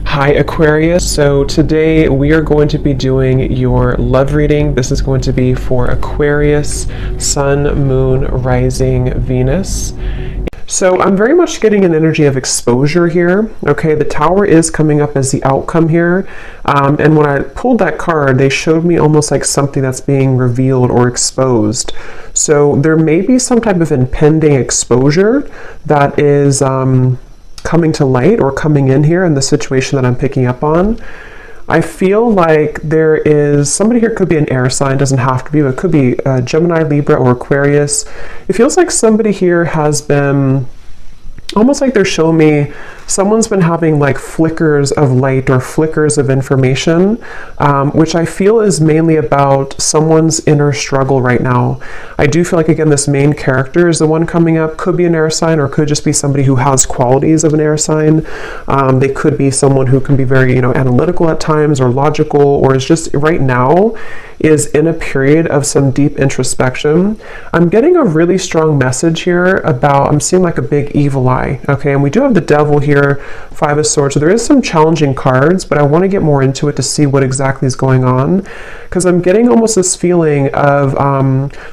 Hi Aquarius, so today we are going to be doing your love reading. This is going to be for Aquarius, Sun, Moon, Rising, Venus. So I'm very much getting an energy of exposure here. Okay, the Tower is coming up as the outcome here. And when I pulled that card, they showed me almost like something that's being revealed or exposed. So there may be some type of impending exposure that is coming to light or coming in here in the situation that I'm picking up on. I feel like there is somebody here, could be an air sign, doesn't have to be, but it could be Gemini, Libra, or Aquarius. It feels like somebody here has been almost like they're showing me someone's been having like flickers of light or flickers of information, which I feel is mainly about someone's inner struggle right now. I do feel like, again, this main character is the one coming up, could be an air sign or could just be somebody who has qualities of an air sign. They could be someone who can be very, analytical at times or logical, or is just right now is in a period of some deep introspection. I'm getting a really strong message here about, I'm seeing like a big evil eye, okay? And we do have the Devil here, Five of Swords, so there is some challenging cards, but I want to get more into it to see what exactly is going on, because I'm getting almost this feeling of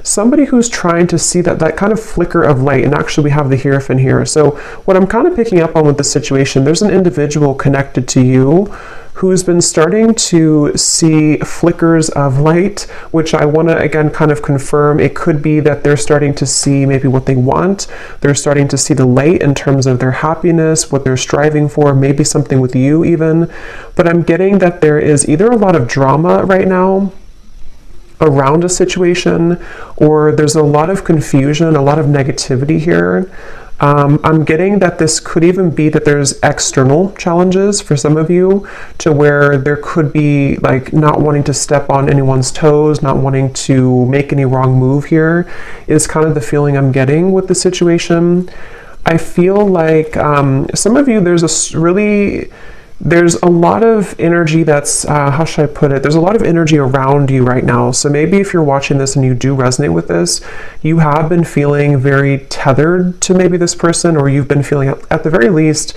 somebody who's trying to see that kind of flicker of light, and actually we have the Hierophant here. So what I'm kind of picking up on with the situation, there's an individual connected to you who's been starting to see flickers of light, which I want to, again, kind of confirm. It could be that they're starting to see maybe what they want. They're starting to see the light in terms of their happiness, what they're striving for, maybe something with you even. But I'm getting that there is either a lot of drama right now around a situation, or there's a lot of confusion, a lot of negativity here. I'm getting that this could even be that there's external challenges for some of you, to where there could be like not wanting to step on anyone's toes, not wanting to make any wrong move here, is kind of the feeling I'm getting with the situation. I feel like some of you, there's a lot of energy that's, how should I put it? There's a lot of energy around you right now. So maybe if you're watching this and you do resonate with this, you have been feeling very tethered to maybe this person, or you've been feeling at the very least,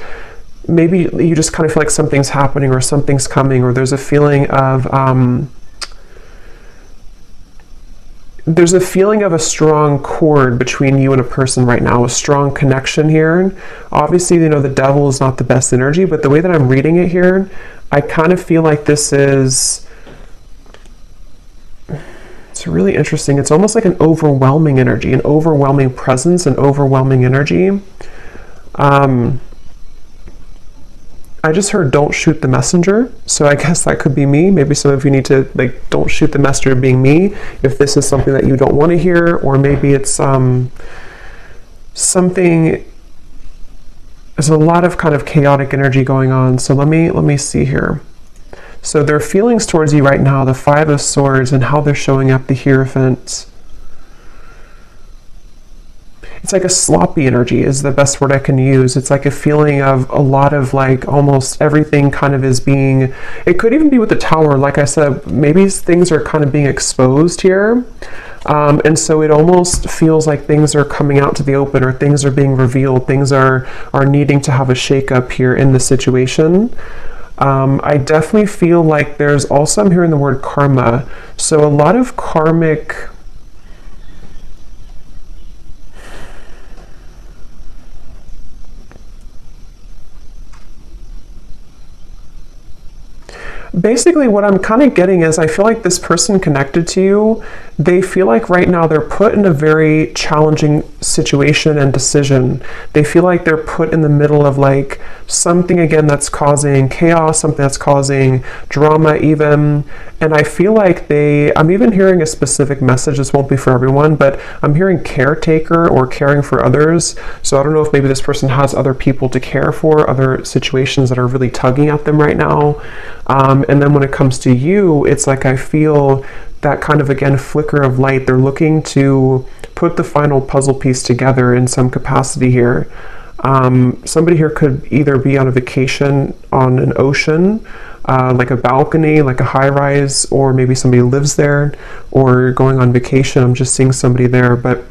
maybe you just kind of feel like something's happening or something's coming, or there's a feeling of, a strong cord between you and a person right now, a strong connection here. Obviously, the Devil is not the best energy, but the way that I'm reading it here, I kind of feel like it's really interesting. It's almost like an overwhelming energy, an overwhelming presence, an overwhelming energy. I just heard don't shoot the messenger, so I guess that could be me. Maybe some of you need to don't shoot the messenger being me if this is something that you don't want to hear, or maybe it's something. There's a lot of kind of chaotic energy going on. So let me see here. So their feelings towards you right now, the Five of Swords, and how they're showing up, the Hierophant. It's like a sloppy energy is the best word I can use. It's like a feeling of a lot of almost everything kind of is being, it could even be with the Tower. Like I said, maybe things are kind of being exposed here. And so it almost feels like things are coming out to the open, or things are being revealed. Things are needing to have a shakeup here in the situation. I definitely feel like there's also, I'm hearing the word karma. So a lot of karmic, basically what I'm kind of getting is, I feel like this person connected to you, they feel like right now they're put in a very challenging situation and decision. They feel like they're put in the middle of something, again, that's causing chaos, something that's causing drama even. And I feel like I'm even hearing a specific message. This won't be for everyone, but I'm hearing caretaker or caring for others. So I don't know if maybe this person has other people to care for, other situations that are really tugging at them right now. And then when it comes to you, it's like I feel that kind of, again, flicker of light. They're looking to put the final puzzle piece together in some capacity here. Somebody here could either be on a vacation on an ocean, like a balcony, like a high-rise, or maybe somebody lives there, or going on vacation. I'm just seeing somebody there, but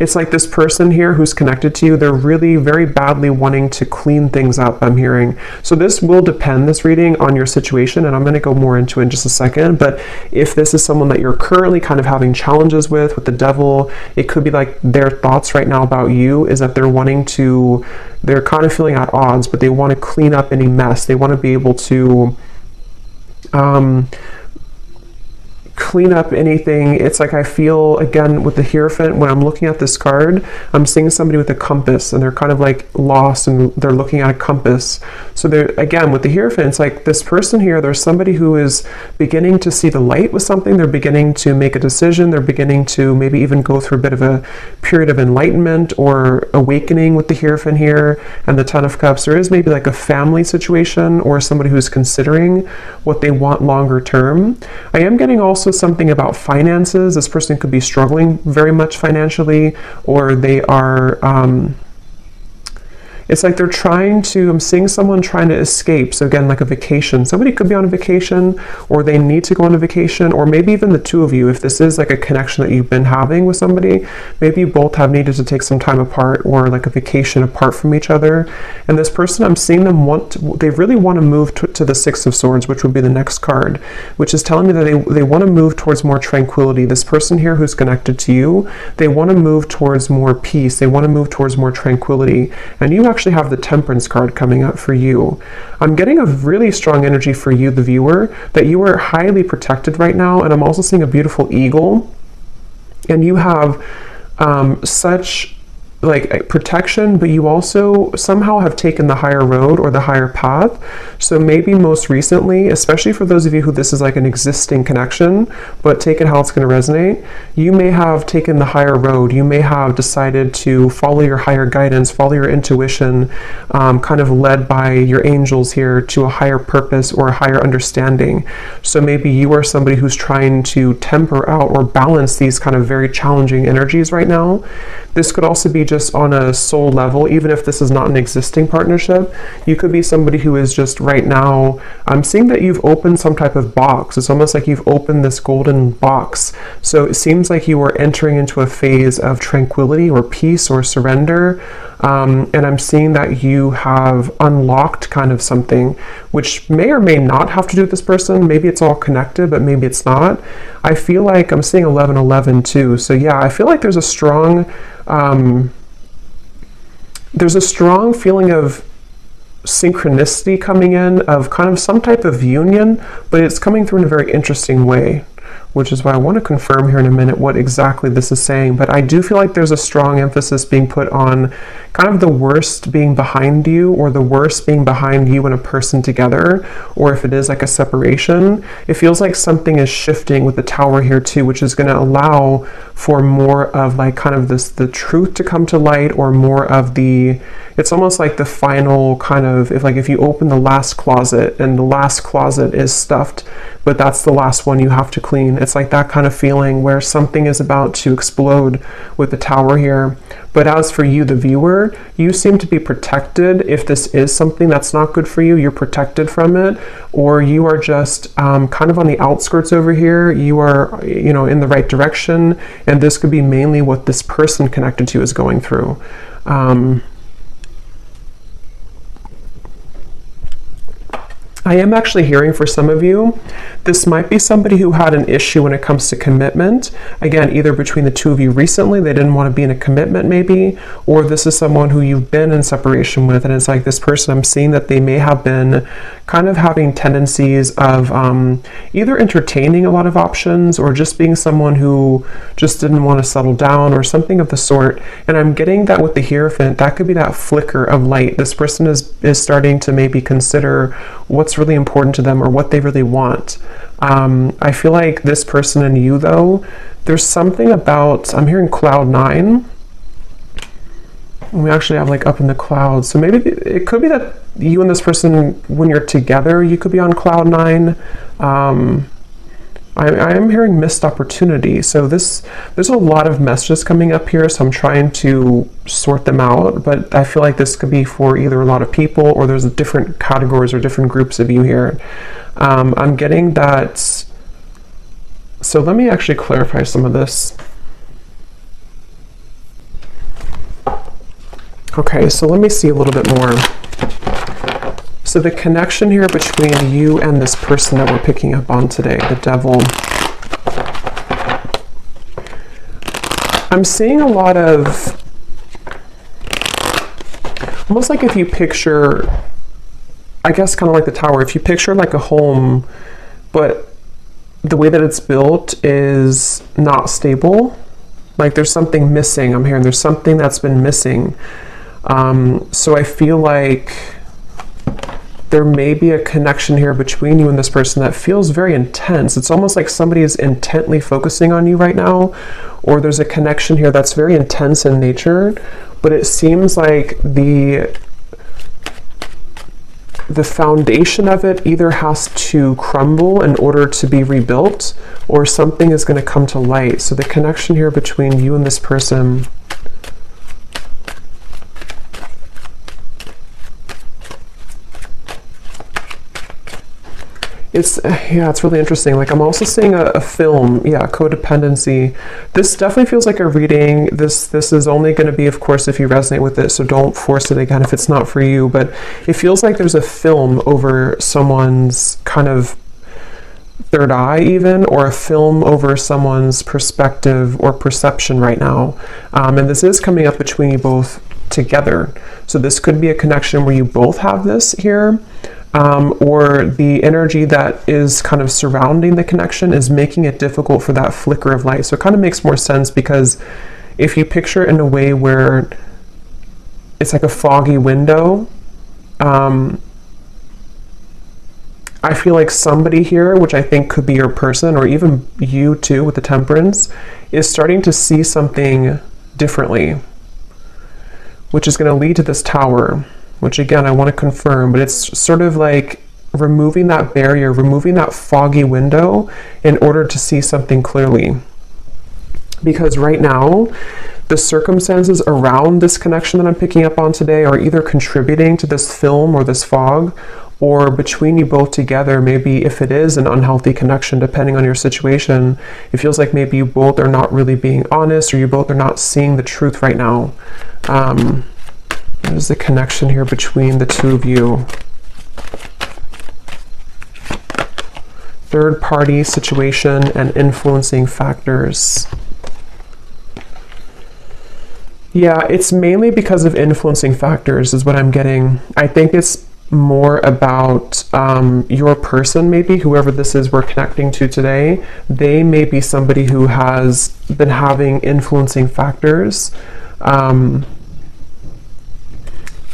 It's like this person here who's connected to you, they're really very badly wanting to clean things up, I'm hearing. So this will depend, this reading, on your situation, and I'm going to go more into it in just a second. But if this is someone that you're currently kind of having challenges with the devil, it could be like their thoughts right now about you is that they're kind of feeling at odds, but they want to clean up any mess. They want to be able to clean up anything. It's like I feel, again, with the Hierophant, when I'm looking at this card, I'm seeing somebody with a compass, and they're kind of like lost, and they're looking at a compass. So they're, again, with the Hierophant, it's like this person here, there's somebody who is beginning to see the light with something. They're beginning to make a decision. They're beginning to maybe even go through a bit of a period of enlightenment or awakening with the Hierophant here. And the Ten of Cups, there is maybe like a family situation or somebody who's considering what they want longer term. I am getting also something about finances. This person could be struggling very much financially, or they are it's like they're I'm seeing someone trying to escape. So again, like a vacation. Somebody could be on a vacation, or they need to go on a vacation, or maybe even the two of you, if this is like a connection that you've been having with somebody, maybe you both have needed to take some time apart, or like a vacation apart from each other. And this person, I'm seeing them they really want to move to the Six of Swords, which would be the next card, which is telling me that they want to move towards more tranquility. This person here who's connected to you, they want to move towards more peace. They want to move towards more tranquility. And you actually have the Temperance card coming up for you. I'm getting a really strong energy for you, the viewer, that you are highly protected right now. And I'm also seeing a beautiful eagle, and you have such like protection, but you also somehow have taken the higher road or the higher path. So maybe most recently, especially for those of you who this is like an existing connection, but take it how it's going to resonate, you may have taken the higher road. You may have decided to follow your higher guidance, follow your intuition, kind of led by your angels here to a higher purpose or a higher understanding. So maybe you are somebody who's trying to temper out or balance these kind of very challenging energies right now. This could also be just on a soul level, even if this is not an existing partnership. You could be somebody who is just right now, I'm seeing that you've opened some type of box. It's almost like you've opened this golden box. So it seems like you are entering into a phase of tranquility or peace or surrender. And I'm seeing that you have unlocked kind of something, which may or may not have to do with this person. Maybe it's all connected, but maybe it's not. I feel like I'm seeing 1111 too. So yeah, I feel like there's a strong feeling of synchronicity coming in, of kind of some type of union, but it's coming through in a very interesting way, which is why I want to confirm here in a minute what exactly this is saying. But I do feel like there's a strong emphasis being put on kind of the worst being behind you, or the worst being behind you and a person together, or if it is like a separation, it feels like something is shifting with the Tower here too, which is going to allow for more of like kind of the truth to come to light, or more of it's almost like the final kind of, if you open the last closet and the last closet is stuffed, but that's the last one you have to clean. It's like that kind of feeling where something is about to explode with the Tower here. But as for you, the viewer, you seem to be protected. If this is something that's not good for you, you're protected from it, or you are just kind of on the outskirts over here. You are, in the right direction, and this could be mainly what this person connected to is going through. I am actually hearing for some of you, this might be somebody who had an issue when it comes to commitment. Again, either between the two of you recently, they didn't want to be in a commitment maybe, or this is someone who you've been in separation with, and it's like this person, I'm seeing that they may have been kind of having tendencies of either entertaining a lot of options, or just being someone who just didn't want to settle down, or something of the sort. And I'm getting that with the Hierophant, that could be that flicker of light. This person is starting to maybe consider what's really important to them, or what they really want. I feel like this person and you, though, there's something about, I'm hearing cloud 9. We actually have like up in the clouds. So maybe it could be that you and this person, when you're together, you could be on cloud 9. I am hearing missed opportunity. So there's a lot of messages coming up here, so I'm trying to sort them out, but I feel like this could be for either a lot of people, or there's different categories or different groups of you here. I'm getting that. So let me actually clarify some of this. Okay, so let me see a little bit more. So the connection here between you and this person that we're picking up on today, the devil. I'm seeing a lot of, almost like if you picture, I guess kind of like the tower, if you picture like a home, but the way that it's built is not stable, like there's something missing. I'm hearing there's something that's been missing. So I feel like there may be a connection here between you and this person that feels very intense. It's almost like somebody is intently focusing on you right now, or there's a connection here that's very intense in nature, but it seems like the foundation of it either has to crumble in order to be rebuilt, or something is going to come to light. So the connection here between you and this person, it's really interesting. Like I'm also seeing a film, codependency. This definitely feels like a reading. This is only going to be, of course, if you resonate with it, so don't force it again if it's not for you, but it feels like there's a film over someone's kind of third eye even, or a film over someone's perspective or perception right now. And this is coming up between you both together. So this could be a connection where you both have this here. Or the energy that is kind of surrounding the connection is making it difficult for that flicker of light. So it kind of makes more sense, because if you picture it in a way where it's like a foggy window, I feel like somebody here, which I think could be your person, or even you too with the Temperance, is starting to see something differently, which is going to lead to this Tower, which again, I want to confirm, but it's sort of like removing that barrier, removing that foggy window in order to see something clearly. Because right now, the circumstances around this connection that I'm picking up on today are either contributing to this film or this fog, or between you both together, maybe if it is an unhealthy connection, depending on your situation, it feels like maybe you both are not really being honest, or you both are not seeing the truth right now. What is the connection here between the two of you? Third party situation and influencing factors. Yeah, it's mainly because of influencing factors is what I'm getting. I think it's more about your person, maybe, whoever this is we're connecting to today. They may be somebody who has been having influencing factors.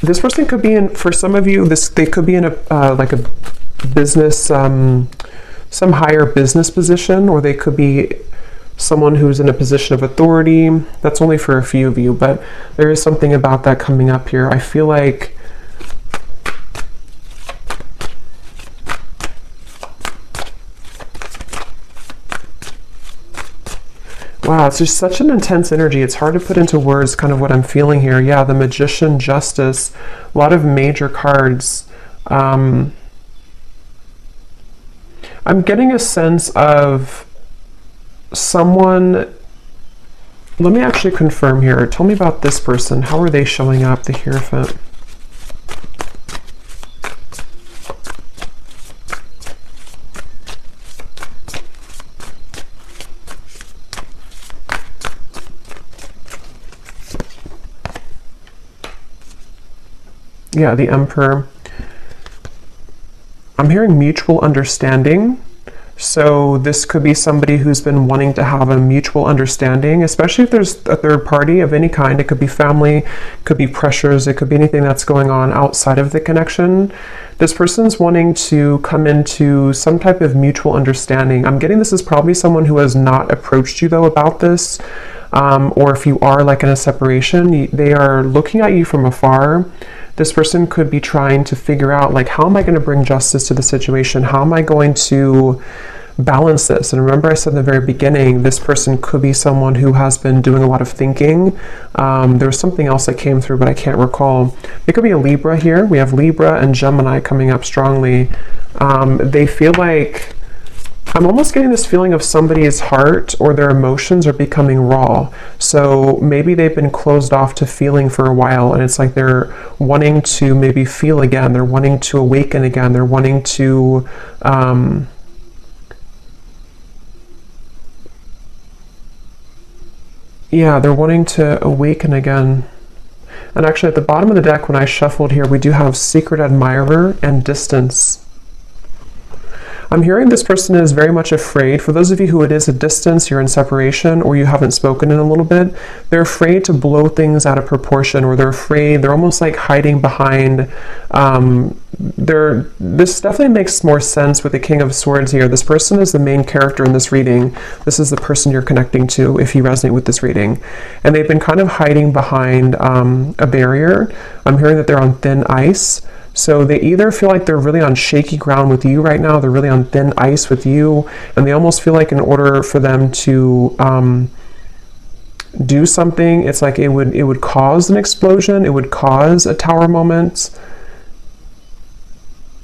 This person could be in, for some of you, they could be in a like a business, some higher business position, or they could be someone who's in a position of authority. That's only for a few of you, but there is something about that coming up here. I feel like wow, it's just such an intense energy. It's hard to put into words kind of what I'm feeling here. Yeah, the Magician, Justice, a lot of major cards. I'm getting a sense of someone. Let me actually confirm here. Tell me about this person. How are they showing up, the Hierophant? Yeah, the Emperor. I'm hearing mutual understanding. So this could be somebody who's been wanting to have a mutual understanding, especially if there's a third party of any kind. It could be family, could be pressures, it could be anything that's going on outside of the connection. This person's wanting to come into some type of mutual understanding. I'm getting this is probably someone who has not approached you though about this. Or if you are like in a separation, they are looking at you from afar. This person could be trying to figure out, like, how am I going to bring justice to the situation? How am I going to balance this? And remember I said in the very beginning, this person could be someone who has been doing a lot of thinking. There was something else that came through, but I can't recall. It could be a Libra here. We have Libra and Gemini coming up strongly. They feel like I'm almost getting this feeling of somebody's heart or their emotions are becoming raw. So maybe they've been closed off to feeling for a while, and it's like they're wanting to maybe feel again. They're wanting to awaken again. They're wanting to, yeah, they're wanting to awaken again. And actually at the bottom of the deck, when I shuffled here, we do have secret admirer and distance. I'm hearing this person is very much afraid. For those of you who it is a distance, you're in separation, or you haven't spoken in a little bit, they're afraid to blow things out of proportion, or they're afraid, they're almost like hiding behind, this definitely makes more sense with the King of Swords here. This person is the main character in this reading. This is the person you're connecting to if you resonate with this reading. And they've been kind of hiding behind a barrier. I'm hearing that they're on thin ice. So they either feel like they're really on shaky ground with you right now, they're really on thin ice with you, and they almost feel like in order for them to do something, it's like it would cause an explosion, it would cause a tower moment.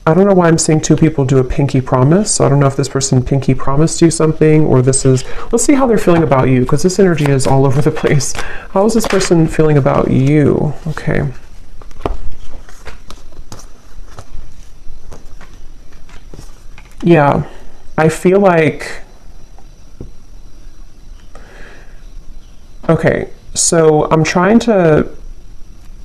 I don't know why I'm seeing two people do a pinky promise, so I don't know if this person pinky promised you something, or this is, let's see how they're feeling about you, because this energy is all over the place. How is this person feeling about you? Okay. Yeah, I feel like, okay, so I'm trying to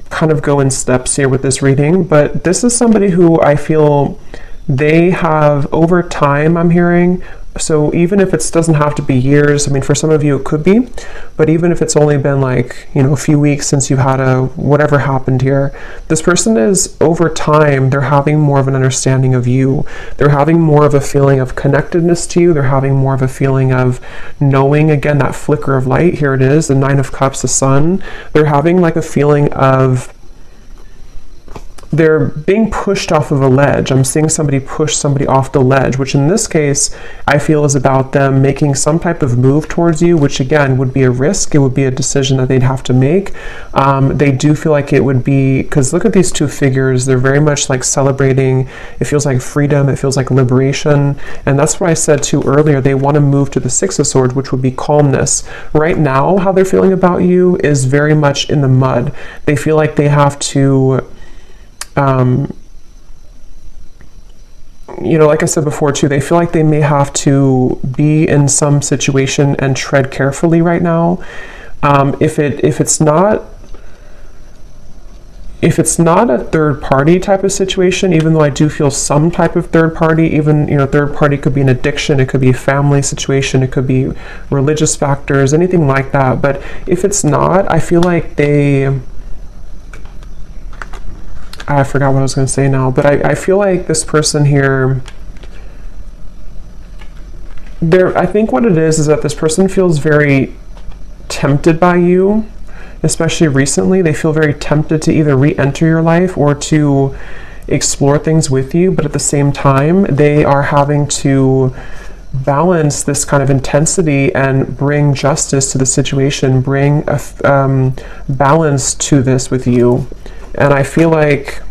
kind of go in steps here with this reading, but this is somebody who I feel they have over time, I'm hearing. So even if it doesn't have to be years, I mean, for some of you it could be, but even if it's only been like, you know, a few weeks since you've had whatever happened here, this person is over time, they're having more of an understanding of you. They're having more of a feeling of connectedness to you. They're having more of a feeling of knowing, again, that flicker of light. Here it is, the Nine of Cups, the Sun. They're having like a feeling of they're being pushed off of a ledge. I'm seeing somebody push somebody off the ledge, which in this case, I feel is about them making some type of move towards you, which again would be a risk. It would be a decision that they'd have to make. They do feel like it would be, because look at these two figures, they're very much like celebrating, it feels like freedom, it feels like liberation. And that's what I said too earlier, they want to move to the Six of Swords, which would be calmness. Right now, how they're feeling about you is very much in the mud. They feel like they have to you know, like I said before too, they feel like they may have to be in some situation and tread carefully right now. If it's not a third party type of situation, even though I do feel some type of third party, even, you know, third party could be an addiction, it could be a family situation, it could be religious factors, anything like that. But if it's not, I feel like I forgot what I was going to say now, but I feel like this person here, I think what it is that this person feels very tempted by you, especially recently. They feel very tempted to either re-enter your life or to explore things with you, but at the same time, they are having to balance this kind of intensity and bring justice to the situation, bring a balance to this with you. And I feel like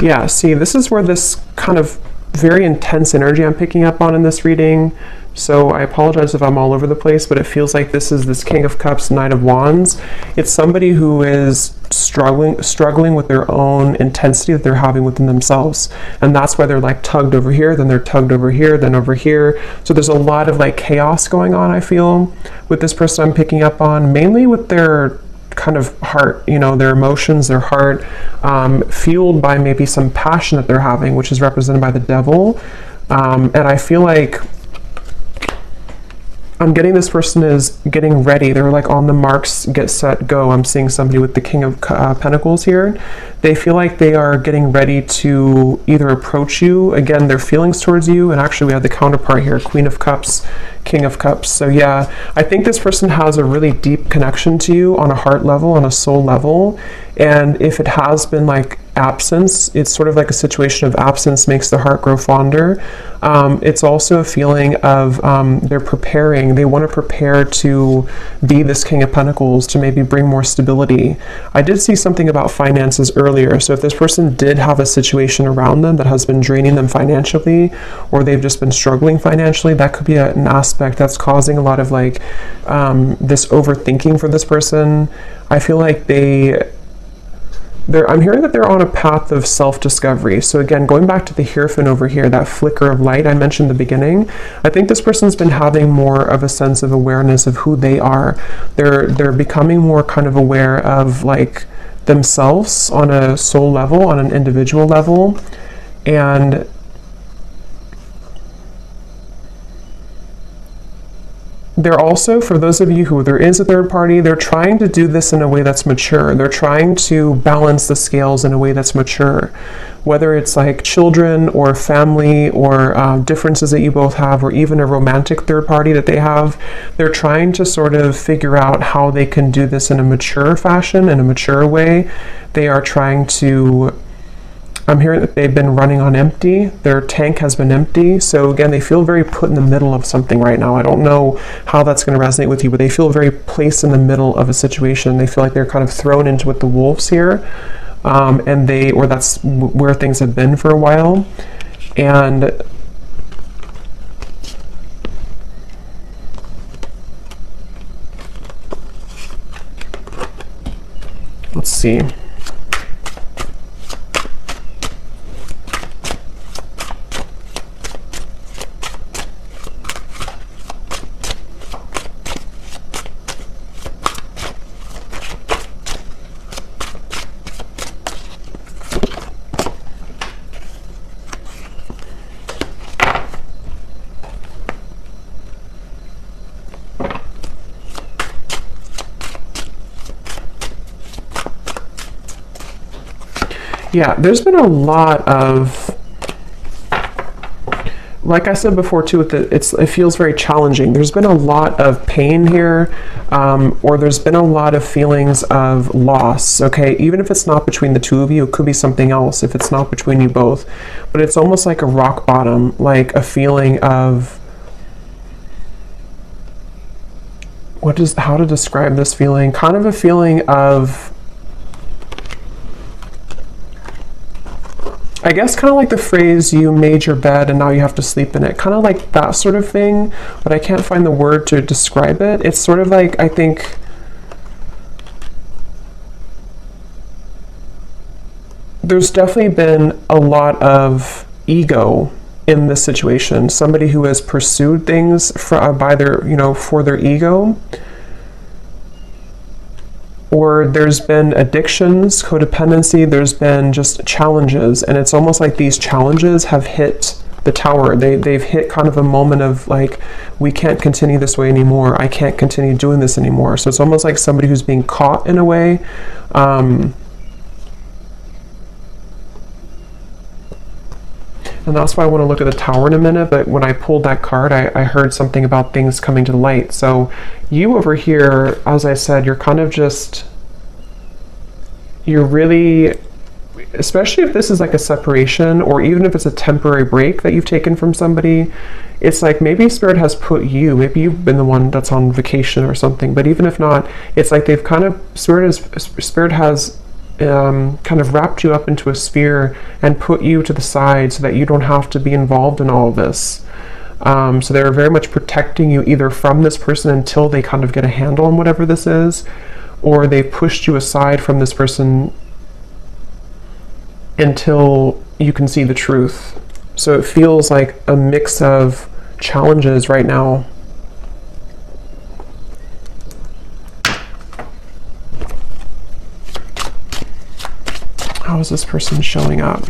yeah, see, this is where this kind of very intense energy I'm picking up on in this reading. So I apologize if I'm all over the place, but it feels like this is this King of Cups, Knight of Wands. It's somebody who is struggling with their own intensity that they're having within themselves. And that's why they're like tugged over here, then they're tugged over here, then over here. So there's a lot of like chaos going on, I feel, with this person I'm picking up on, mainly with their kind of heart, you know, their emotions, their heart, fueled by maybe some passion that they're having, which is represented by the Devil. And I feel like I'm getting this person is getting ready. They're like on the marks, get set, go. I'm seeing somebody with the King of Pentacles here. They feel like they are getting ready to either approach you, again, their feelings towards you, and actually we have the counterpart here, Queen of Cups, King of Cups. So yeah, I think this person has a really deep connection to you on a heart level, on a soul level. And if it has been like absence, it's sort of like a situation of absence makes the heart grow fonder. It's also a feeling of they're preparing, they want to prepare to be this King of Pentacles, to maybe bring more stability. I did see something about finances earlier, so if this person did have a situation around them that has been draining them financially, or they've just been struggling financially, that could be an aspect that's causing a lot of like this overthinking for this person. I feel like I'm hearing that they're on a path of self-discovery. So again, going back to the Hierophant over here, that flicker of light I mentioned in the beginning, I think this person's been having more of a sense of awareness of who they are. They're becoming more kind of aware of like themselves on a soul level, on an individual level. And they're also, for those of you who there is a third party, they're trying to do this in a way that's mature. They're trying to balance the scales in a way that's mature. Whether it's like children or family or differences that you both have, or even a romantic third party that they have, they're trying to sort of figure out how they can do this in a mature fashion, in a mature way. They are trying to, I'm hearing that they've been running on empty. Their tank has been empty. So again, they feel very put in the middle of something right now. I don't know how that's going to resonate with you, but they feel very placed in the middle of a situation. They feel like they're kind of thrown into with the wolves here. Or that's where things have been for a while. And let's see. Yeah, there's been a lot of, like I said before too, it feels very challenging. There's been a lot of pain here, or there's been a lot of feelings of loss, okay? Even if it's not between the two of you, it could be something else if it's not between you both. But it's almost like a rock bottom, like a feeling of, how to describe this feeling? Kind of a feeling of, I guess kind of like the phrase, you made your bed and now you have to sleep in it. Kind of like that sort of thing, but I can't find the word to describe it. It's sort of like, I think, there's definitely been a lot of ego in this situation. Somebody who has pursued things for their ego. Or there's been addictions, codependency, there's been just challenges, and it's almost like these challenges have hit the tower. They've hit kind of a moment of like, we can't continue this way anymore. I can't continue doing this anymore. So it's almost like somebody who's being caught in a way. And that's why I want to look at the tower in a minute, but when I pulled that card, I heard something about things coming to the light. So you over here, as I said, you're kind of just, you're really, especially if this is like a separation, or even if it's a temporary break that you've taken from somebody, it's like maybe Spirit has put you, maybe you've been the one that's on vacation or something, but even if not, it's like they've kind of, Spirit has kind of wrapped you up into a sphere and put you to the side so that you don't have to be involved in all of this. So they're very much protecting you either from this person until they kind of get a handle on whatever this is, or they pushed you aside from this person until you can see the truth. So it feels like a mix of challenges right now. How is this person showing up?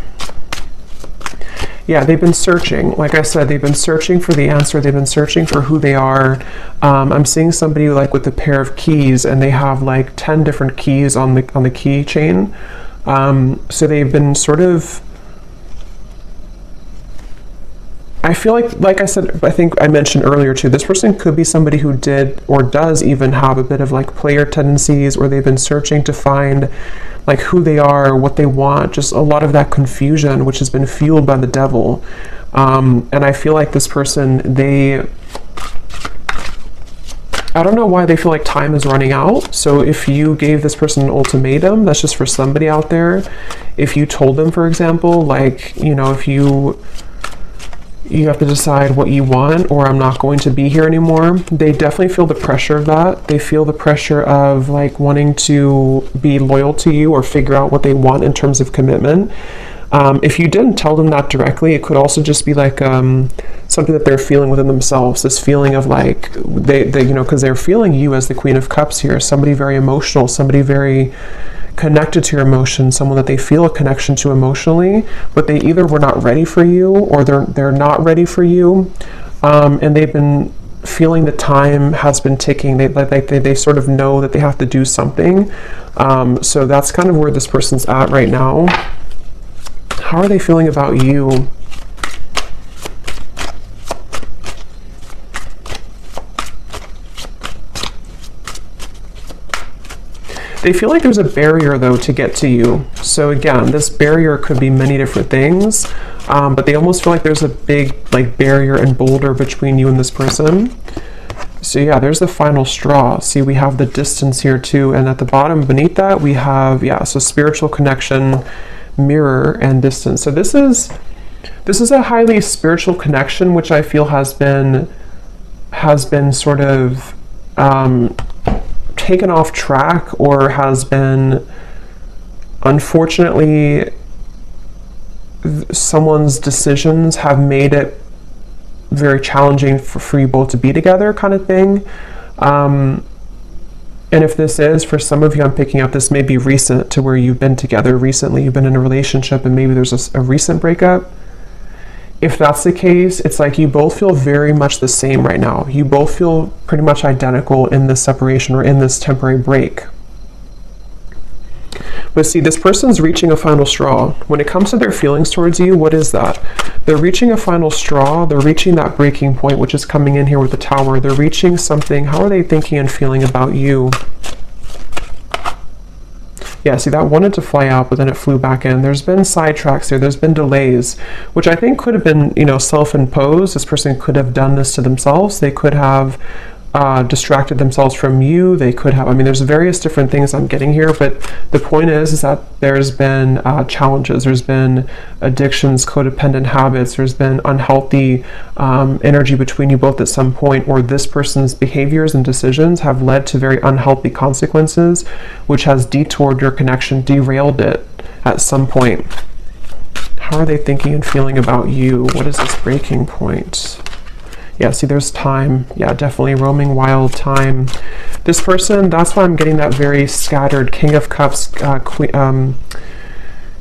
Yeah, they've been searching. Like I said, they've been searching for the answer. They've been searching for who they are. I'm seeing somebody like with a pair of keys, and they have like 10 different keys on the keychain. So they've been sort of, I feel like I said, I think I mentioned earlier too, this person could be somebody who did or does even have a bit of like player tendencies, or they've been searching to find like who they are, what they want, just a lot of that confusion, which has been fueled by the devil. And I feel like this person, I don't know why they feel like time is running out. So if you gave this person an ultimatum, that's just for somebody out there. If you told them, for example, like, you know, if you have to decide what you want, or I'm not going to be here anymore, they definitely feel the pressure of that. They feel the pressure of like wanting to be loyal to you or figure out what they want in terms of commitment. If you didn't tell them that directly, it could also just be like something that they're feeling within themselves, this feeling of like they you know, because they're feeling you as the Queen of Cups here, somebody very emotional, somebody very connected to your emotions, someone that they feel a connection to emotionally, but they either were not ready for you, or they're not ready for you, and they've been feeling the time has been ticking. They sort of know that they have to do something. So that's kind of where this person's at right now. How are they feeling about you? They feel like there's a barrier though to get to you. So again, this barrier could be many different things, but they almost feel like there's a big like barrier and boulder between you and this person. So yeah, there's the final straw. See, we have the distance here too, and at the bottom beneath that we have, yeah, so spiritual connection, mirror, and distance. So this is a highly spiritual connection, which I feel has been sort of taken off track, or has been, unfortunately, someone's decisions have made it very challenging for you both to be together, kind of thing. And if this is, for some of you, I'm picking up, this may be recent, to where you've been together recently, you've been in a relationship, and maybe there's a recent breakup. If that's the case, it's like you both feel very much the same right now. You both feel pretty much identical in this separation, or in this temporary break. But see, this person's reaching a final straw. When it comes to their feelings towards you, what is that? They're reaching a final straw. They're reaching that breaking point, which is coming in here with the Tower. They're reaching something. How are they thinking and feeling about you? Yeah, see, that wanted to fly out, but then it flew back in. There's been sidetracks there. There's been delays, which I think could have been, you know, self-imposed. This person could have done this to themselves. They could have distracted themselves from you. They could have, I mean, there's various different things I'm getting here, but the point is that there's been challenges. There's been addictions, codependent habits. There's been unhealthy energy between you both at some point, or this person's behaviors and decisions have led to very unhealthy consequences, which has detoured your connection, derailed it at some point. How are they thinking and feeling about you? What is this breaking point? Yeah, see, there's time. Yeah, definitely roaming wild time. This person, that's why I'm getting that very scattered King of Cups,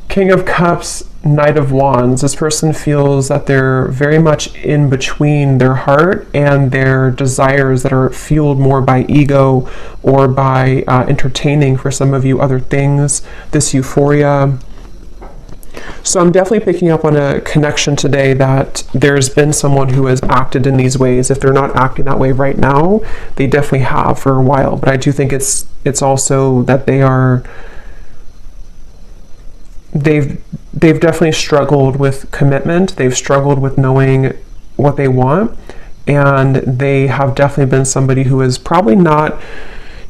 King of Cups, Knight of Wands. This person feels that they're very much in between their heart and their desires, that are fueled more by ego, or by entertaining, for some of you, other things, this euphoria. So I'm definitely picking up on a connection today, that there's been someone who has acted in these ways. If they're not acting that way right now, they definitely have for a while. But I do think it's also that they've definitely struggled with commitment. They've struggled with knowing what they want, and they have definitely been somebody who has probably not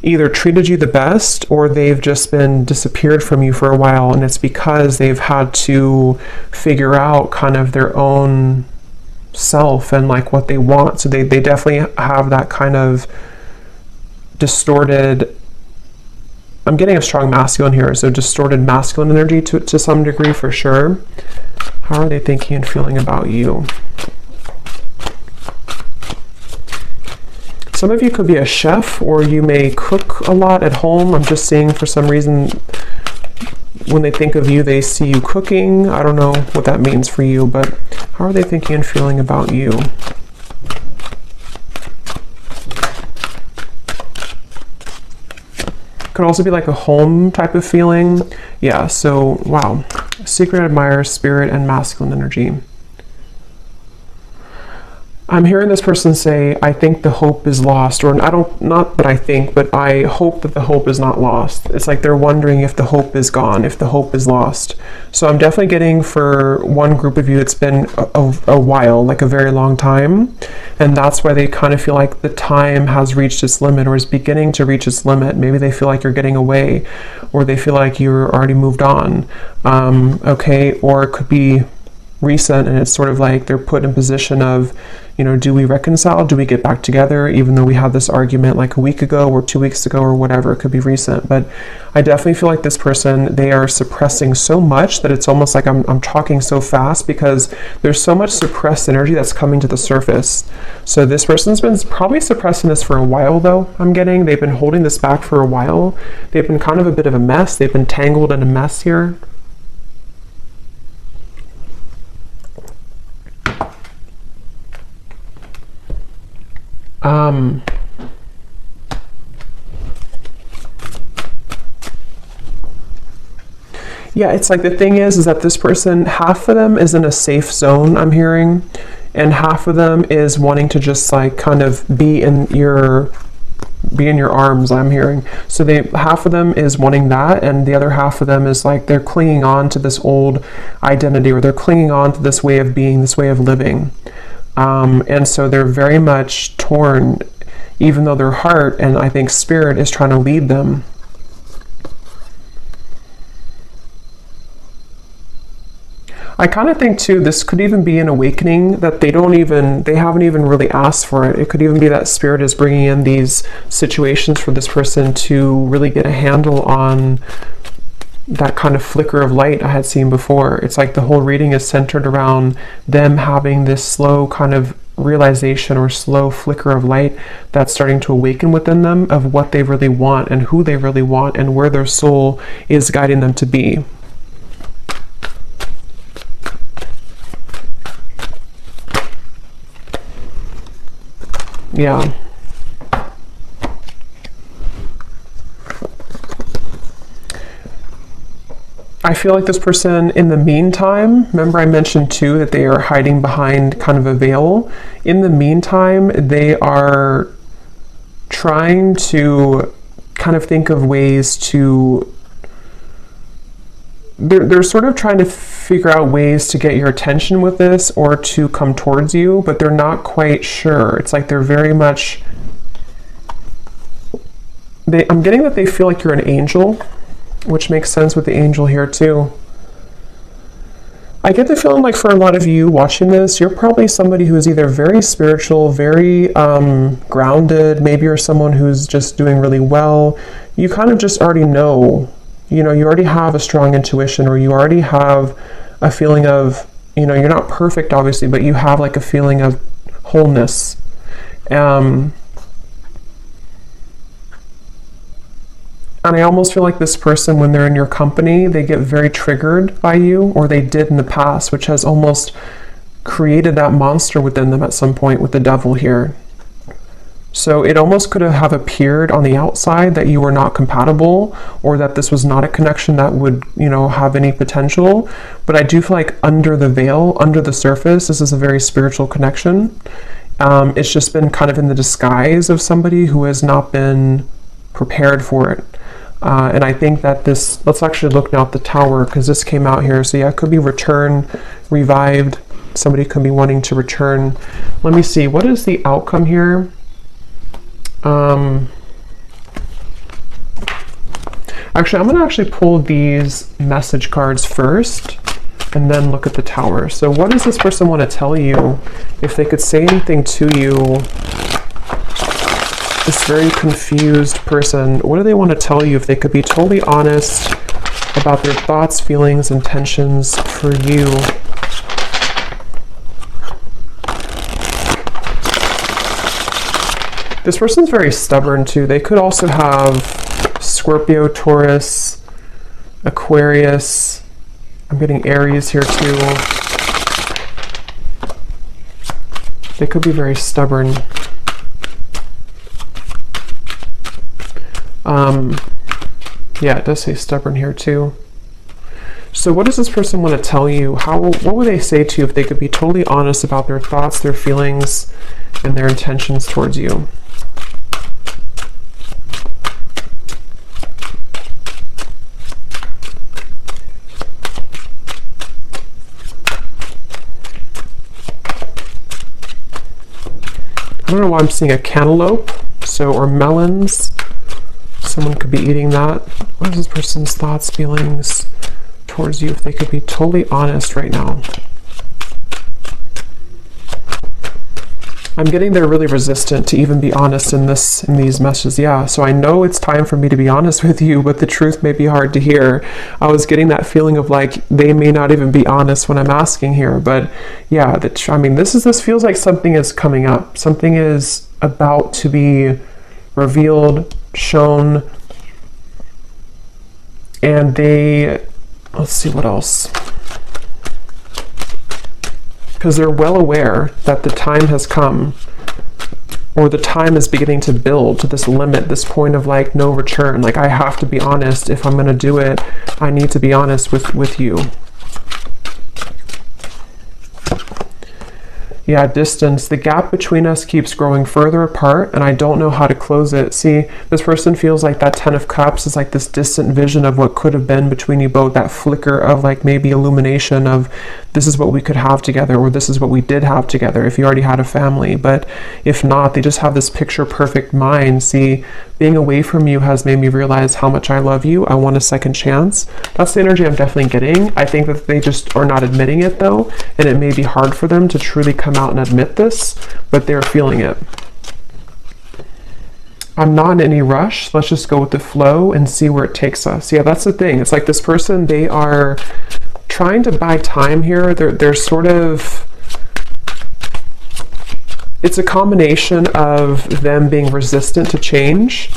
either treated you the best, or they've just been disappeared from you for a while, and it's because they've had to figure out kind of their own self and like what they want. So they definitely have that kind of distorted, I'm getting a strong masculine here, so distorted masculine energy to some degree, for sure. How are they thinking and feeling about you? Some of you could be a chef, or you may cook a lot at home. I'm just seeing, for some reason, when they think of you, they see you cooking. I don't know what that means for you, but how are they thinking and feeling about you? Could also be like a home type of feeling. Yeah, so wow. Secret admirer, spirit, and masculine energy. I'm hearing this person say, I think the hope is lost, or not that I think, but I hope that the hope is not lost. It's like they're wondering if the hope is gone, if the hope is lost. So I'm definitely getting, for one group of you, it's been a while, like a very long time. And that's why they kind of feel like the time has reached its limit, or is beginning to reach its limit. Maybe they feel like you're getting away, or they feel like you're already moved on. Okay, or it could be recent, and it's sort of like they're put in position of, you know, do we reconcile? Do we get back together? Even though we had this argument like a week ago or 2 weeks ago or whatever, it could be recent. But I definitely feel like this person, they are suppressing so much that it's almost like I'm talking so fast, because there's so much suppressed energy that's coming to the surface. So this person's been probably suppressing this for a while, though. I'm getting, they've been holding this back for a while. They've been kind of a bit of a mess. They've been tangled in a mess here. Yeah, it's like the thing is that this person, half of them is in a safe zone, I'm hearing, and half of them is wanting to just like kind of be in your arms, I'm hearing. So half of them is wanting that, and the other half of them is like they're clinging on to this old identity, or they're clinging on to this way of being, this way of living. And so they're very much torn, even though their heart and I think spirit is trying to lead them. I kind of think too, this could even be an awakening that they haven't even really asked for it. It could even be that spirit is bringing in these situations for this person to really get a handle on that kind of flicker of light I had seen before. It's like the whole reading is centered around them having this slow kind of realization or slow flicker of light that's starting to awaken within them of what they really want and who they really want and where their soul is guiding them to be. Yeah. I feel like this person, in the meantime, remember I mentioned too that they are hiding behind kind of a veil. In the meantime, they are trying to kind of think of ways to, they're sort of trying to figure out ways to get your attention with this or to come towards you, but they're not quite sure. It's like they're very much, I'm getting that they feel like you're an angel, which makes sense with the angel here too. I get the feeling like for a lot of you watching this, you're probably somebody who is either very spiritual, very grounded, maybe you're someone who's just doing really well. You kind of just already know, you already have a strong intuition, or you already have a feeling of, you're not perfect obviously, but you have like a feeling of wholeness. And I almost feel like this person, when they're in your company, they get very triggered by you, or they did in the past, which has almost created that monster within them at some point with the devil here. So it almost could have appeared on the outside that you were not compatible, or that this was not a connection that would, have any potential. But I do feel like under the veil, under the surface, this is a very spiritual connection. It's just been kind of in the disguise of somebody who has not been prepared for it. And I think that this, let's actually look now at the Tower, because this came out here. So yeah, it could be return, revived. Somebody could be wanting to return. Let me see, what is the outcome here? Actually, I'm going to actually pull these message cards first and then look at the Tower. So what does this person want to tell you? If they could say anything to you, this very confused person, what do they want to tell you? If they could be totally honest about their thoughts, feelings, intentions for you. This person's very stubborn too. They could also have Scorpio, Taurus, Aquarius. I'm getting Aries here too. They could be very stubborn. Yeah, it does say stubborn here too. So what does this person want to tell you? What would they say to you if they could be totally honest about their thoughts, their feelings, and their intentions towards you? I don't know why I'm seeing a cantaloupe, or melons. Someone could be eating that. What is this person's thoughts, feelings towards you if they could be totally honest right now? I'm getting they're really resistant to even be honest in these messages. Yeah, so I know it's time for me to be honest with you, but the truth may be hard to hear. I was getting that feeling of like they may not even be honest when I'm asking here, but yeah, this feels like something is coming up. Something is about to be revealed, shown, and let's see what else. Because they're well aware that the time has come, or the time is beginning to build to this limit, this point of like no return. Like, I have to be honest. If I'm going to do it, I need to be honest with you. Yeah, distance. The gap between us keeps growing further apart, and I don't know how to close it. See, this person feels like that 10 of Cups is like this distant vision of what could have been between you both, that flicker of like maybe illumination of this is what we could have together, or this is what we did have together if you already had a family. But if not, they just have this picture perfect mind. See, being away from you has made me realize how much I love you. I want a second chance. That's the energy I'm definitely getting. I think that they just are not admitting it though, and it may be hard for them to truly come out and admit this, but they're feeling it. I'm not in any rush. Let's just go with the flow and see where it takes us. Yeah, that's the thing. It's like this person, they are trying to buy time here. They're sort of, it's a combination of them being resistant to change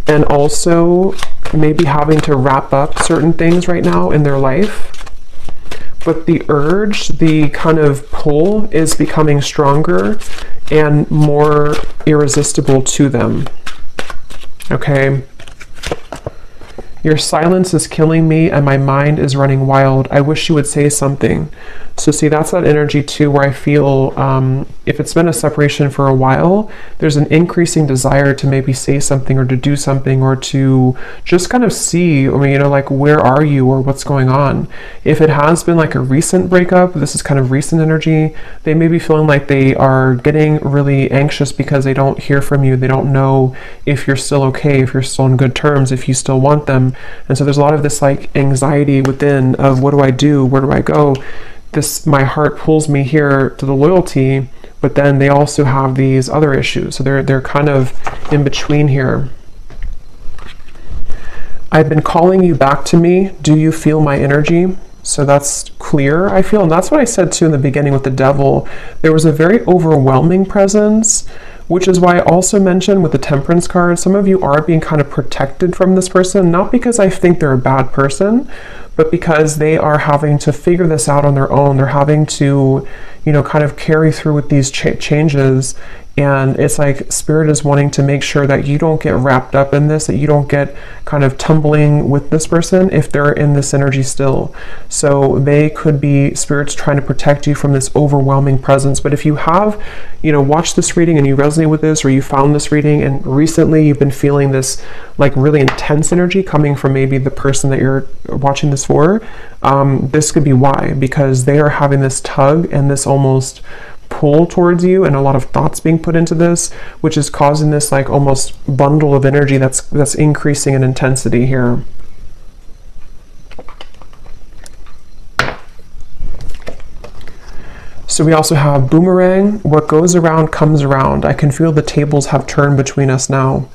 and also maybe having to wrap up certain things right now in their life. But the urge, the kind of pull is becoming stronger and more irresistible to them. Okay. Your silence is killing me and my mind is running wild. I wish you would say something. So see, that's that energy too, where I feel if it's been a separation for a while, there's an increasing desire to maybe say something or to do something or to just kind of see, like, where are you or what's going on? If it has been like a recent breakup, this is kind of recent energy, they may be feeling like they are getting really anxious because they don't hear from you. They don't know if you're still okay, if you're still on good terms, if you still want them. And so there's a lot of this like anxiety within of what do I do? Where do I go? My heart pulls me here to the loyalty, but then they also have these other issues. So they're kind of in between here. I've been calling you back to me. Do you feel my energy? So that's clear, I feel. And that's what I said too in the beginning with the devil. There was a very overwhelming presence, which is why I also mentioned with the Temperance card, some of you are being kind of protected from this person, not because I think they're a bad person, but because they are having to figure this out on their own. They're having to, kind of carry through with these changes. And it's like Spirit is wanting to make sure that you don't get wrapped up in this, that you don't get kind of tumbling with this person if they're in this energy still. So they could be, Spirit's trying to protect you from this overwhelming presence. But if you have, watched this reading and you resonate with this, or you found this reading and recently you've been feeling this like really intense energy coming from maybe the person that you're watching this for, this could be why, because they are having this tug and this almost pull towards you and a lot of thoughts being put into this, which is causing this like almost bundle of energy that's increasing in intensity here. So we also have boomerang. What goes around comes around. I can feel the tables have turned between us now.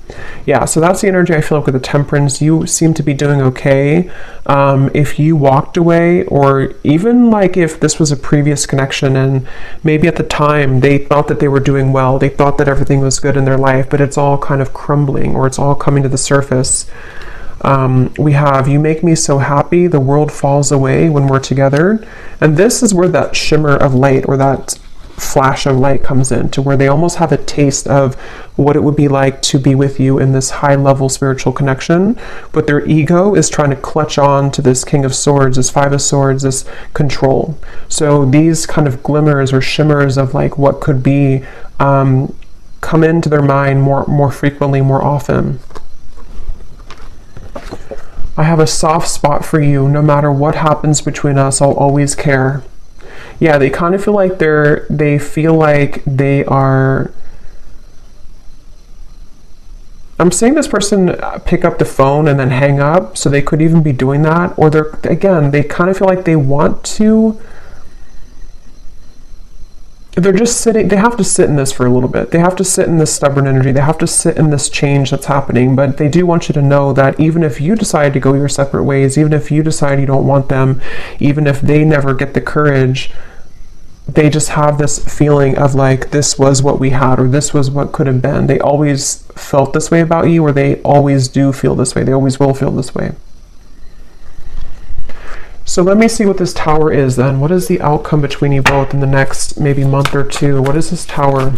Yeah, so that's the energy I feel like with the Temperance. You seem to be doing okay. If you walked away, or even like if this was a previous connection and maybe at the time they thought that they were doing well, they thought that everything was good in their life, but it's all kind of crumbling or it's all coming to the surface. We have, you make me so happy, the world falls away when we're together. And this is where that shimmer of light or that flash of light comes in, to where they almost have a taste of what it would be like to be with you in this high level spiritual connection, but their ego is trying to clutch on to this King of Swords, this Five of Swords, this control. So these kind of glimmers or shimmers of like what could be come into their mind more frequently, more often. I have a soft spot for you. No matter what happens between us, I'll always care. Yeah, they kind of feel like they feel like they are. I'm seeing this person pick up the phone and then hang up, so they could even be doing that. Or they kind of feel like they want to. They're just sitting, they have to sit in this for a little bit. They have to sit in this stubborn energy. They have to sit in this change that's happening. But they do want you to know that even if you decide to go your separate ways, even if you decide you don't want them, even if they never get the courage, they just have this feeling of like, this was what we had, or this was what could have been. They always felt this way about you, or they always do feel this way. They always will feel this way. So let me see what this Tower is then. What is the outcome between you both in the next maybe month or two? What is this Tower?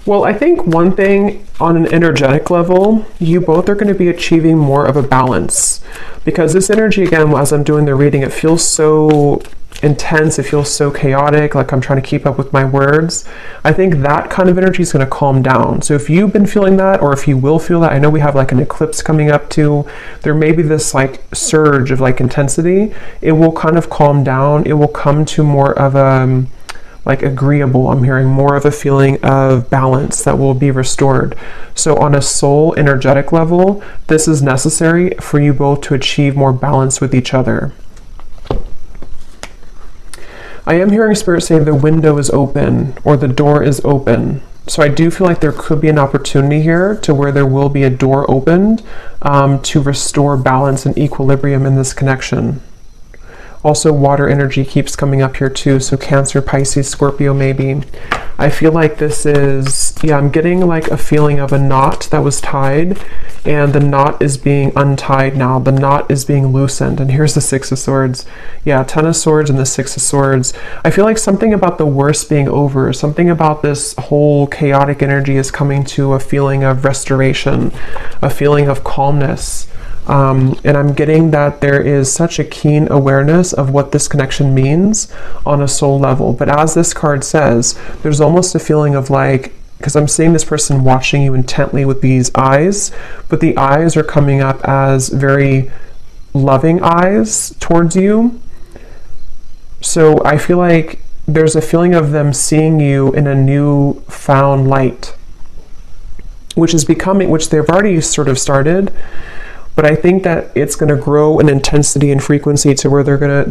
Well, I think one thing on an energetic level, you both are going to be achieving more of a balance, because this energy, again, as I'm doing the reading, it feels so intense. It feels so chaotic, like I'm trying to keep up with my words. I think that kind of energy is going to calm down. So if you've been feeling that, or if you will feel that, I know we have like an eclipse coming up too. There may be this like surge of like intensity. It will kind of calm down. It will come to more of a like agreeable. I'm hearing more of a feeling of balance that will be restored. So on a soul energetic level, this is necessary for you both to achieve more balance with each other. I am hearing Spirit say the window is open, or the door is open. So I do feel like there could be an opportunity here to where there will be a door opened to restore balance and equilibrium in this connection. Also, water energy keeps coming up here too, so Cancer, Pisces, Scorpio maybe. I feel like this is, yeah, I'm getting like a feeling of a knot that was tied, and the knot is being untied now. The knot is being loosened, and here's the Six of Swords. Yeah, Ten of Swords and the Six of Swords. I feel like something about the worst being over, something about this whole chaotic energy is coming to a feeling of restoration, a feeling of calmness. And I'm getting that there is such a keen awareness of what this connection means on a soul level. But as this card says, there's almost a feeling of like, because I'm seeing this person watching you intently with these eyes, but the eyes are coming up as very loving eyes towards you. So I feel like there's a feeling of them seeing you in a new found light, which is becoming, which they've already sort of started. But I think that it's going to grow in intensity and frequency to where they're going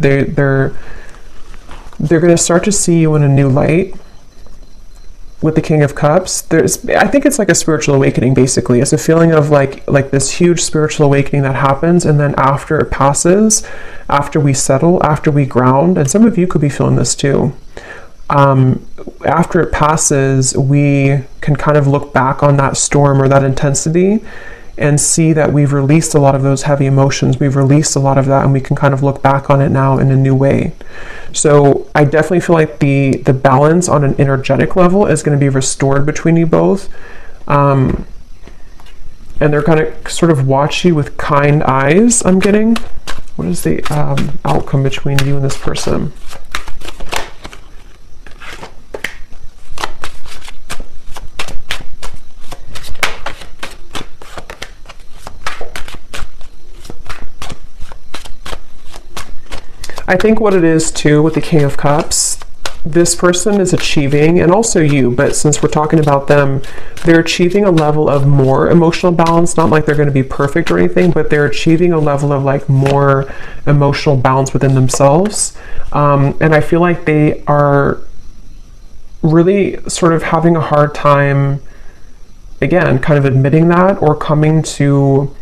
to start to see you in a new light. With the King of Cups, I think it's like a spiritual awakening. Basically, it's a feeling of like this huge spiritual awakening that happens, and then after it passes, after we settle, after we ground, and some of you could be feeling this too. After it passes, we can kind of look back on that storm or that intensity and see that we've released a lot of those heavy emotions. We've released a lot of that, and we can kind of look back on it now in a new way. So I definitely feel like the balance on an energetic level is going to be restored between you both. And they're going to sort of watch you with kind eyes, I'm getting. What is the outcome between you and this person? I think what it is too with the King of Cups, this person is achieving, and also you, but since we're talking about them, they're achieving a level of more emotional balance. Not like they're going to be perfect or anything, but they're achieving a level of like more emotional balance within themselves. And I feel like they are really sort of having a hard time, again, kind of admitting that, or coming to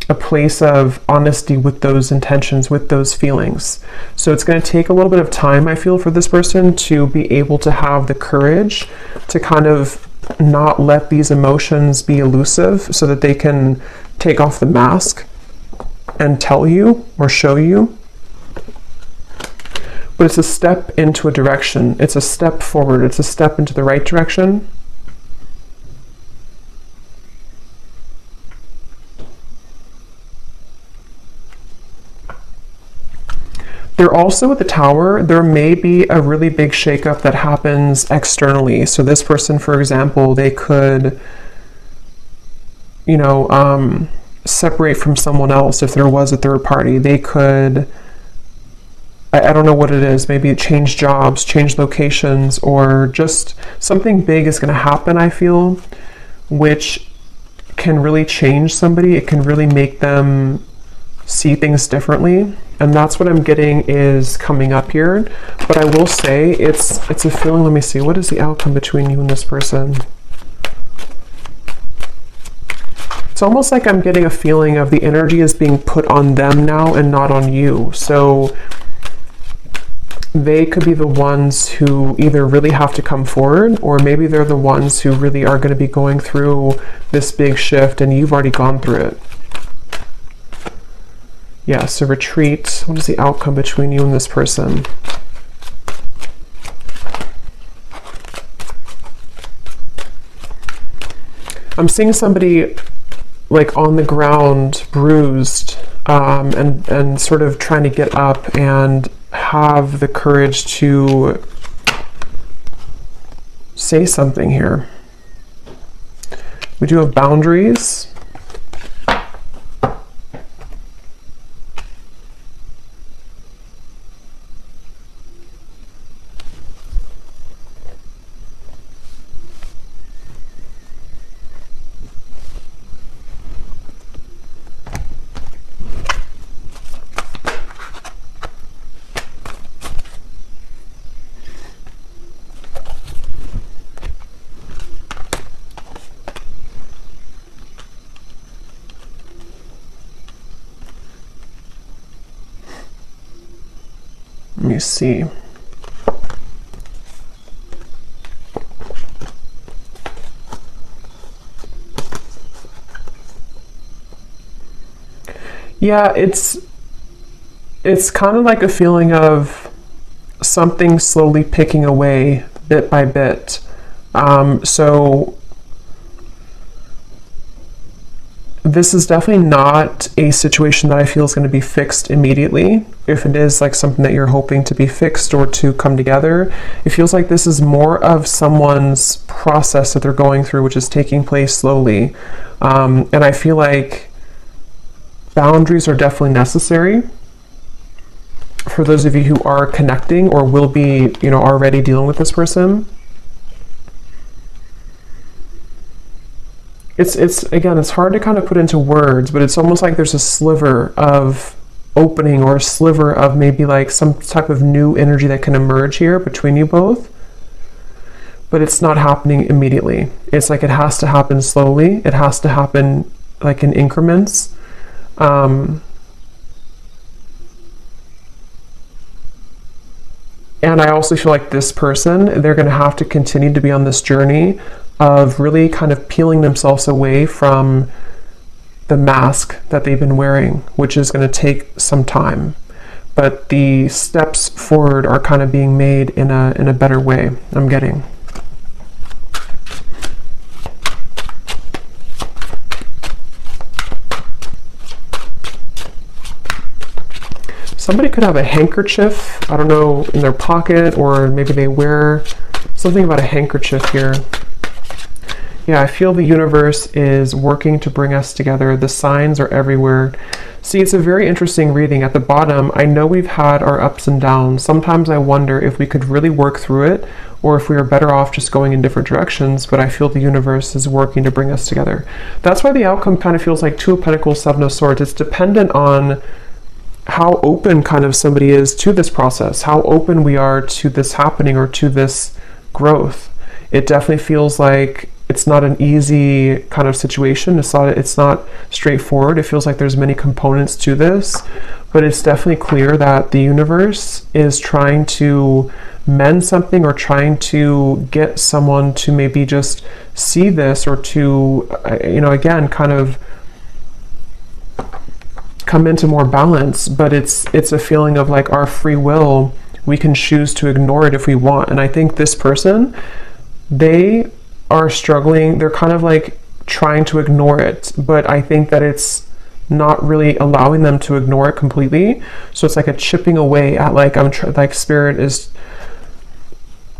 a place of honesty with those intentions, with those feelings. So it's going to take a little bit of time, I feel, for this person to be able to have the courage to kind of not let these emotions be elusive, so that they can take off the mask and tell you or show you. But it's a step into a direction. It's a step forward. It's a step into the right direction. They're also with the Tower, there may be a really big shakeup that happens externally. So this person, for example, they could, separate from someone else if there was a third party. They could, I don't know what it is, maybe change jobs, change locations, or just something big is going to happen, I feel, which can really change somebody. It can really make them see things differently, and that's what I'm getting is coming up here. But I will say it's a feeling. Let me see, what is the outcome between you and this person? It's almost like I'm getting a feeling of the energy is being put on them now and not on you. So they could be the ones who either really have to come forward, or maybe they're the ones who really are going to be going through this big shift and you've already gone through it. Yeah, so retreat. What is the outcome between you and this person? I'm seeing somebody like on the ground, bruised, and sort of trying to get up and have the courage to say something here. We do have boundaries. Let me see. Yeah, it's kind of like a feeling of something slowly picking away bit by bit. So this is definitely not a situation that I feel is going to be fixed immediately. If it is like something that you're hoping to be fixed or to come together, it feels like this is more of someone's process that they're going through, which is taking place slowly. And I feel like boundaries are definitely necessary for those of you who are connecting or will be, already dealing with this person. It's again, it's hard to kind of put into words, but it's almost like there's a sliver of opening or a sliver of maybe like some type of new energy that can emerge here between you both. But it's not happening immediately. It's like it has to happen slowly. It has to happen like in increments. And I also feel like this person, they're going to have to continue to be on this journey of really kind of peeling themselves away from the mask that they've been wearing, which is going to take some time. But the steps forward are kind of being made in a better way, I'm getting. Somebody could have a handkerchief, I don't know, in their pocket, or maybe they wear something about a handkerchief here. Yeah, I feel the universe is working to bring us together. The signs are everywhere. See, it's a very interesting reading. At the bottom, I know we've had our ups and downs. Sometimes I wonder if we could really work through it, or if we are better off just going in different directions, but I feel the universe is working to bring us together. That's why the outcome kind of feels like Two of Pentacles, Seven of Swords. It's dependent on how open kind of somebody is to this process, how open we are to this happening or to this growth. It definitely feels like it's not an easy kind of situation. It's not straightforward. It feels like there's many components to this, but it's definitely clear that the universe is trying to mend something, or trying to get someone to maybe just see this, or to, again, kind of come into more balance. But it's a feeling of like our free will. We can choose to ignore it if we want. And I think this person, they are struggling. They're kind of like trying to ignore it, but I think that it's not really allowing them to ignore it completely. So it's like a chipping away at, like, like Spirit is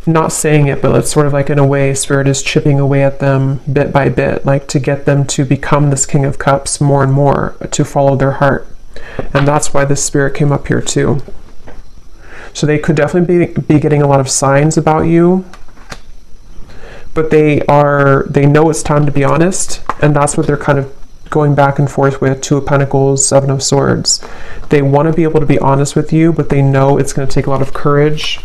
not saying it, but it's sort of like, in a way, Spirit is chipping away at them bit by bit, like to get them to become this King of Cups more and more, to follow their heart. And that's why this Spirit came up here too. So they could definitely be getting a lot of signs about you, but they know it's time to be honest, and that's what they're kind of going back and forth with. Two of Pentacles, Seven of Swords. They want to be able to be honest with you, but they know it's going to take a lot of courage.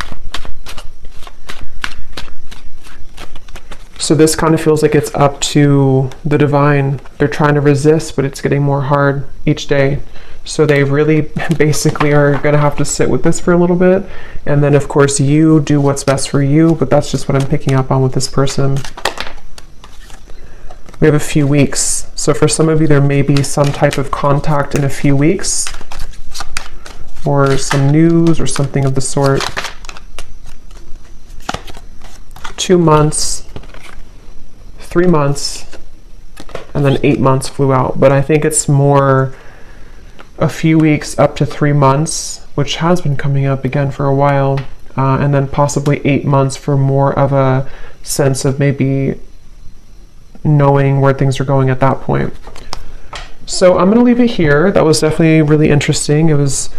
So this kind of feels like it's up to the divine. They're trying to resist, but it's getting more hard each day. So they really basically are going to have to sit with this for a little bit. And then, of course, you do what's best for you. But that's just what I'm picking up on with this person. We have a few weeks. So for some of you, there may be some type of contact in a few weeks, or some news or something of the sort. 2 months, 3 months, and then 8 months flew out. But I think it's more a few weeks up to 3 months, which has been coming up again for a while, and then possibly 8 months for more of a sense of maybe knowing where things are going at that point. So I'm going to leave it here. That was definitely really interesting. It was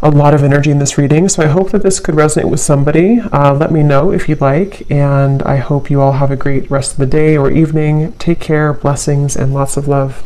a lot of energy in this reading, so I hope that this could resonate with somebody. Let me know if you'd like, and I hope you all have a great rest of the day or evening. Take care, blessings, and lots of love.